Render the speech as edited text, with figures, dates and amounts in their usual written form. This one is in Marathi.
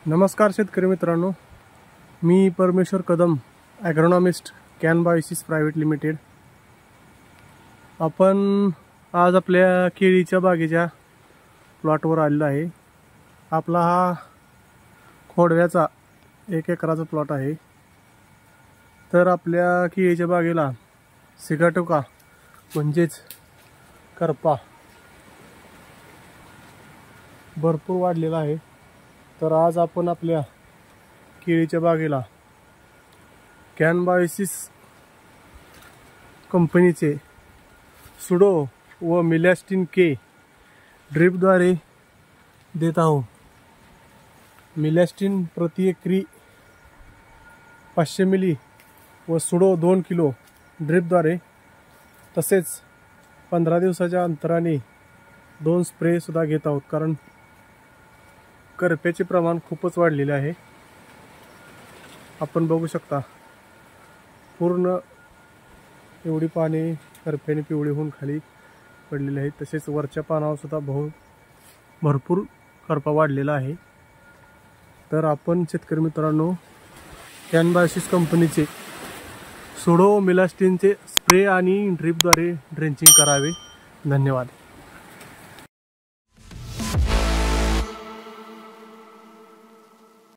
नमस्कार शेतकरी मित्रांनो, मी परमेश्वर कदम, ॲग्रोनॉमिस्ट, कॅनबायोसिस प्रायव्हेट लिमिटेड। आपण आज आपल्या केळीच्या बागेच्या प्लॉटवर आलेलो आहे। आपला हा खोडव्याचा 1 एकराचा प्लॉट आहे। तर आपल्या केळीच्या बागेला सिगाटोका म्हणजेच करपा भरपूर वाढलेला आहे। तर आज आपण आपल्या केळीच्या बागेला कॅनबायोसिस कंपनीचे सुडो व मिलॅस्टिन के ड्रिपद्वारे देत आहोत। मिलॅस्टिन प्रति एकरी 500 मिली व सुडो 2 किलो ड्रिपद्वारे, तसेच 15 दिवसाच्या अंतराने 2 स्प्रे सुद्धा घेत आहोत, कारण करप्याचे प्रमाण खूपच वाढलेले आहे। आपण बघू शकता पूर्ण एवढी पाने करप्याने पिवळी होऊन खाली पडलेली आहे। तसेच वरच्या पानावर सुद्धा भरपूर करपा वाढलेला आहे। तर आपण शेतकरी मित्रांनो, कॅनबायोसिस कंपनीचे सुडो मिलॅस्टिनचे स्प्रे आणि ड्रिपद्वारे ड्रेंचिंग करावे। धन्यवाद।